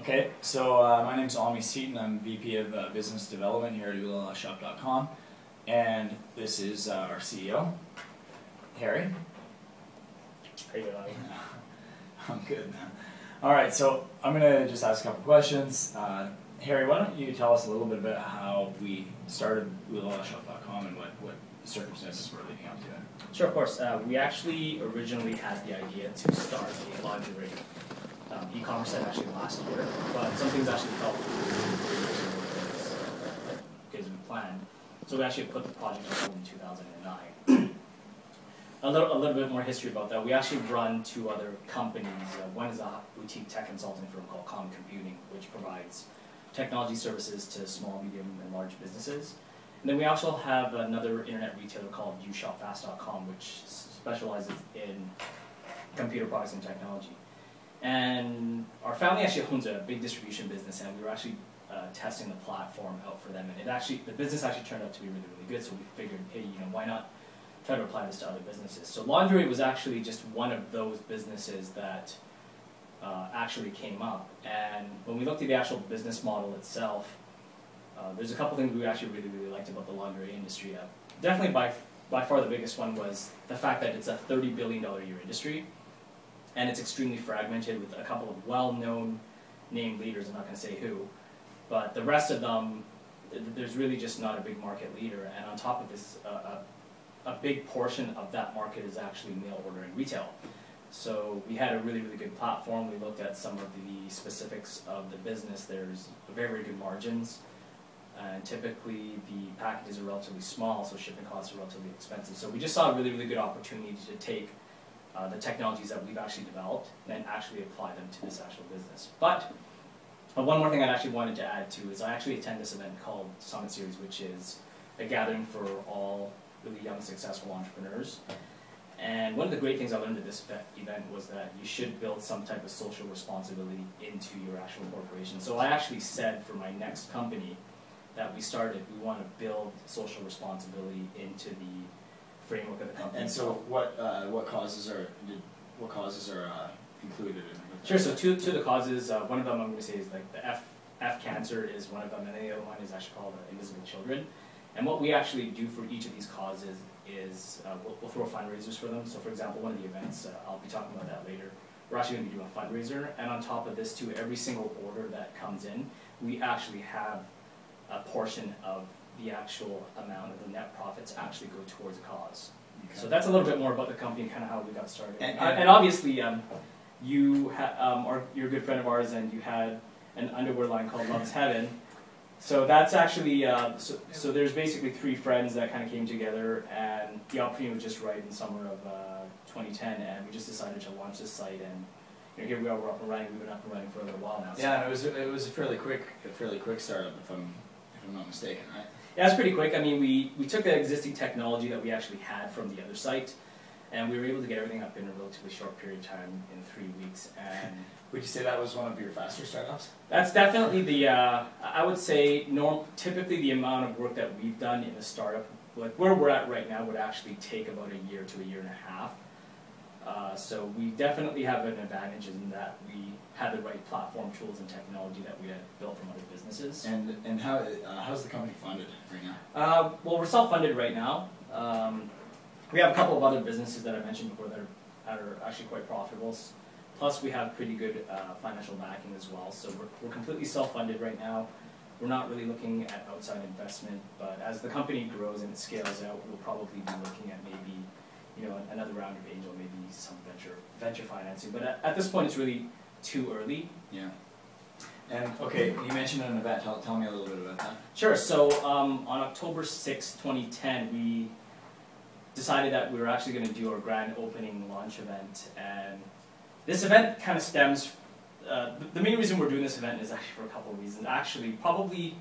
Okay, so my name's Seaton. I'm VP of Business Development here at oolalashop.com, and this is our CEO, Harry. How you doing? I'm good. All right, so I'm gonna just ask a couple questions. Harry, why don't you tell us a little bit about how we started oolalashop.com and what circumstances were leading up to it? Sure, of course. We actually originally had the idea to start a lingerie e-commerce site actually last year, but some things actually fell through as we planned. So we actually put the project on hold in 2009. A little bit more history about that. We actually run two other companies. One is a boutique tech consulting firm called Com Computing, which provides technology services to small, medium, and large businesses. And then we also have another internet retailer called youshopfast.com, which specializes in computer products and technology. And our family actually owns a big distribution business, and we were actually testing the platform out for them. And the business actually turned out to be really, really good. So we figured, hey, why not try to apply this to other businesses? So laundry was actually just one of those businesses that actually came up. And when we looked at the actual business model itself, there's a couple things we actually really, really liked about the laundry industry. Definitely by far the biggest one was the fact that it's a $30 billion a year industry, and it's extremely fragmented with a couple of well-known name leaders. I'm not going to say who, but the rest of them, there's really just not a big market leader. And on top of this, a big portion of that market is actually mail ordering retail. So we had a really, really good platform. We looked at some of the specifics of the business. There's very, very good margins. And typically the packages are relatively small, so shipping costs are relatively expensive. So we just saw a really, really good opportunity to take the technologies that we've actually developed and actually apply them to this actual business. But one more thing I actually wanted to add to is I actually attend this event called Summit Series, which is a gathering for all really young, successful entrepreneurs. And one of the great things I learned at this event was that you should build some type of social responsibility into your actual corporation. So I actually said for my next company that we started, we want to build social responsibility into the framework of the company. And so what causes are included in it? Sure. So two of the causes. One of them I'm going to say is like the F cancer is one of them, and the other one is actually called Invisible Children. And what we actually do for each of these causes is we'll throw fundraisers for them. So for example, one of the events, I'll be talking about that later, we're actually going to be doing a fundraiser. And on top of this too, every single order that comes in, we actually have a portion of the actual amount of the net profits actually go towards a cause. Okay. So that's a little bit more about the company and kind of how we got started. And obviously, you're a good friend of ours, and you had an underwear line called Love's Heaven. So that's actually, so there's basically three friends that kind of came together, and the opportunity was just right in the summer of 2010, and we just decided to launch this site, and here we are, we're up and running. We've been up and running for a little while now. So. Yeah, and it was a fairly quick startup, if I'm not mistaken, right? Yeah, it's pretty quick. I mean, we took the existing technology that we actually had from the other site, and we were able to get everything up in a relatively short period of time, in 3 weeks. And would you say that was one of your faster startups? That's definitely the, I would say, typically the amount of work that we've done in a startup, like where we're at right now, would actually take about a year to a year and a half. So we definitely have an advantage in that we had the right platform, tools, and technology that we had built from other businesses. And how's the company funded right now? Well, we're self-funded right now. We have a couple of other businesses that I mentioned before that are actually quite profitable. Plus, we have pretty good financial backing as well. So we're completely self-funded right now. We're not really looking at outside investment, but as the company grows and it scales out, we'll probably be looking at maybe another round of angel, maybe some venture financing. But at this point, it's really too early. Yeah. And okay, you mentioned an event. Tell me a little bit about that. Sure. So on October 6, 2010, we decided that we were actually going to do our grand opening launch event. And this event kind of stems, the main reason we're doing this event is actually for a couple of reasons. Actually, probably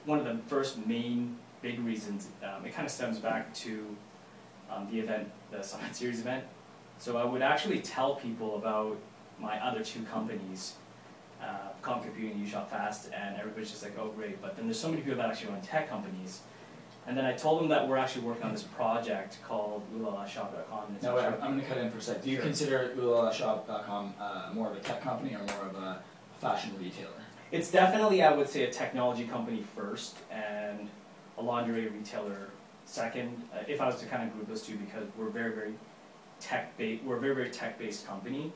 one of the first main big reasons, it kind of stems back to the event, the Summit Series event. So I would actually tell people about my other two companies, Com Computing and YouShopFast, and everybody's just like, oh great, but then there's so many people that actually run tech companies. And then I told them that we're actually working on this project called oolalashop.com. No, wait, I'm going to cut in for a sec. Do you consider oolalashop.com more of a tech company or more of a fashion retailer? It's definitely, I would say, a technology company first and a lingerie retailer second. If I was to kind of group those two, because we're very tech-based company,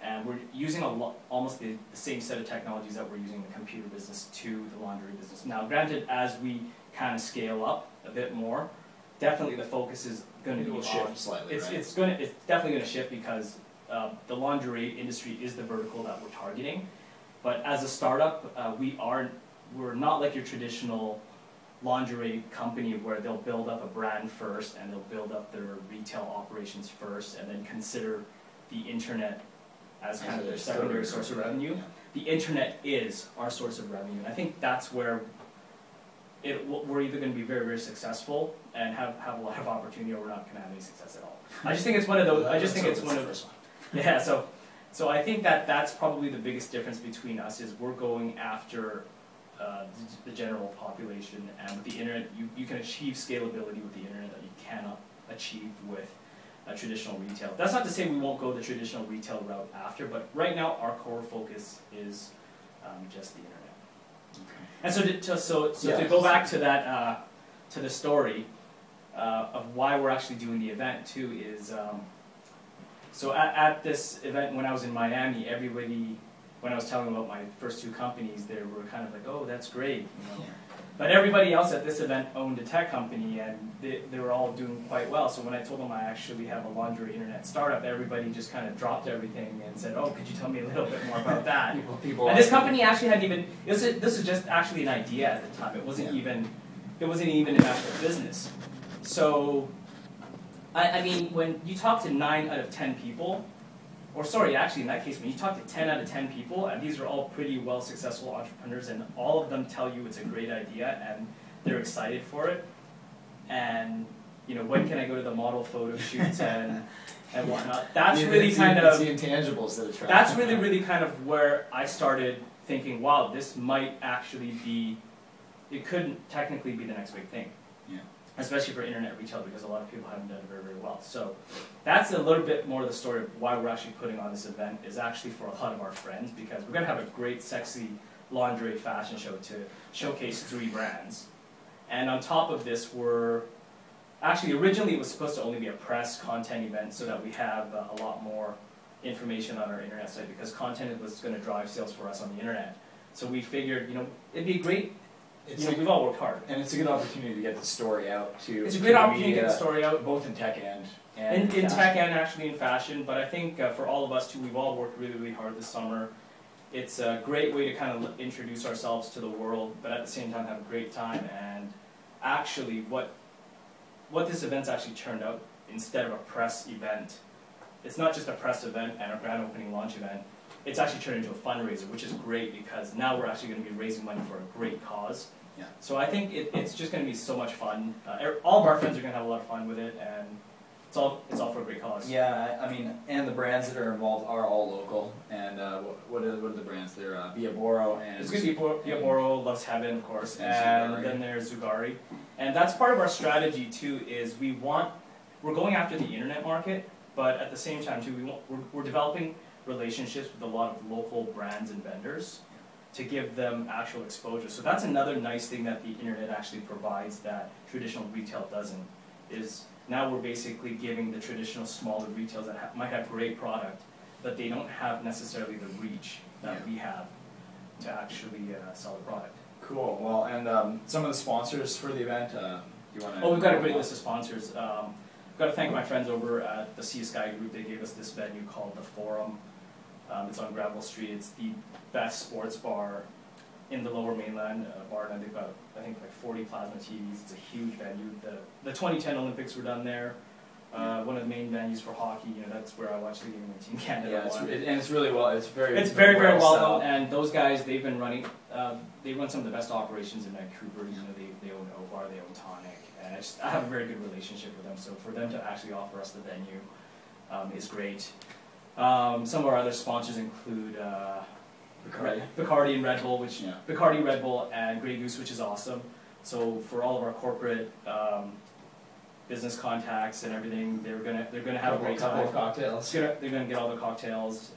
and we're using almost the same set of technologies that we're using in the computer business to the laundry business. Now, granted, as we kind of scale up a bit more, definitely the focus is going to be shift slightly. It's right? it's definitely going to shift because the lingerie industry is the vertical that we're targeting. But as a startup, we're not like your traditional lingerie company where they'll build up a brand first and they'll build up their retail operations first and then consider the internet as kind of their secondary source of revenue. Yeah. The internet is our source of revenue, and I think that's where we're either going to be very successful and have a lot of opportunity, or we're not going to have any success at all. I just think it's one of those. I just think it's one of those. Yeah. So I think that's probably the biggest difference between us is we're going after the general population, and with the internet, you can achieve scalability with the internet that you cannot achieve with traditional retail. That's not to say we won't go the traditional retail route after, but right now our core focus is just the internet. Okay. And so to go back to that to the story of why we're actually doing the event too is so at this event when I was in Miami, everybody, when I was telling them about my first two companies, they were kind of like, oh, that's great, you know. But everybody else at this event owned a tech company, and they were all doing quite well. So when I told them I actually have a laundry internet startup, everybody just kind of dropped everything and said, oh, could you tell me a little bit more about that? And this company actually hadn't even, this is just actually an idea at the time. It wasn't even an actual business. So, I mean, when you talk to 9 out of 10 people, or sorry, actually in that case, when you talk to 10 out of 10 people, and these are all pretty well successful entrepreneurs, and all of them tell you it's a great idea, and they're excited for it, and you know, when can I go to the model photo shoots and whatnot? That's really kind of the intangibles that attract. That's really kind of where I started thinking, wow, this might actually be, it couldn't technically be the next big thing. Yeah. Especially for internet retail, because a lot of people haven't done it very well. So that's a little bit more of the story of why we're actually putting on this event, is actually for a lot of our friends, because we're going to have a great, sexy lingerie fashion show to showcase 3 brands. And on top of this, actually originally it was supposed to only be a press content event so that we have a lot more information on our internet site, because content was going to drive sales for us on the internet. So we figured, you know, it'd be great. We've all worked hard. And it's a good opportunity to get the story out to It's a great opportunity to get the story out. Both in tech and in tech and actually in fashion, but I think for all of us too, we've all worked really hard this summer. It's a great way to kind of introduce ourselves to the world, but at the same time have a great time. And actually what this event's actually turned out, instead of a press event, it's not just a press event and a grand opening launch event, it's actually turned into a fundraiser, which is great because now we're actually going to be raising money for a great cause. Yeah. So I think it's just going to be so much fun. All of our friends are going to have a lot of fun with it, and it's all for a great cause. Yeah, I mean, and the brands that are involved are all local. And what are the brands? They're Biaboro and... It's going to be Biaboro, Loves Heaven, of course, and then there's Zugari. And that's part of our strategy too, is we're going after the internet market, but at the same time too, we're developing relationships with a lot of local brands and vendors to give them actual exposure. So that's another nice thing that the internet actually provides that traditional retail doesn't, is now we're basically giving the traditional smaller retailers that might have great product, but they don't have necessarily the reach that we have to actually sell the product. Cool. Well, and some of the sponsors for the event, you want to... Oh, we've got a great list of sponsors. I've got to thank my friends over at the Sea Sky Group. They gave us this venue called The Forum. It's on Gravel Street. It's the best sports bar in the Lower Mainland. And they've got, I think, like 40 plasma TVs. It's a huge venue. The 2010 Olympics were done there. One of the main venues for hockey. You know, that's where I watched the game when Team Canada won. And it's really well. It's very very well known. And those guys, they've been running. They run some of the best operations in Vancouver. You know, they own Ovar, they own Tonic, and I have a very good relationship with them. So for them to actually offer us the venue is great. Some of our other sponsors include Bacardi and Red Bull, Bacardi, Red Bull, and Grey Goose, which is awesome. So for all of our corporate business contacts and everything, they're gonna have a great time. Couple of cocktails. They're gonna get all the cocktails.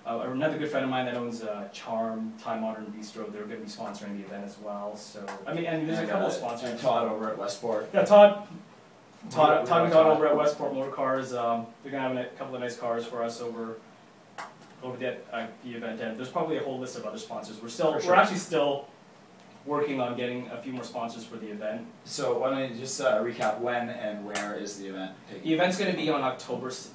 A another good friend of mine that owns Charm, Thai Modern Bistro, they're going to be sponsoring the event as well. So, I mean, and there's a couple of sponsors. And Todd over at Westport. Yeah, Todd and Todd over at Westport Motor Cars. They're going to have a couple of nice cars for us over the event. And there's probably a whole list of other sponsors. We're actually still working on getting a few more sponsors for the event. So why don't you just recap when and where is the event taking? The event's going to be on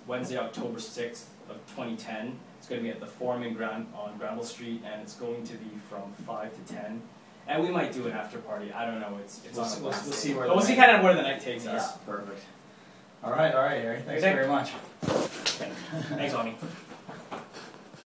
Wednesday, October 6th of 2010. It's going to be at the Forum on Granville Street, and it's going to be from 5 to 10. And we might do an after party. I don't know. We'll see where we'll see kind of where the night takes us. Perfect. All right, Harry. Thanks very much. Thanks, Ani.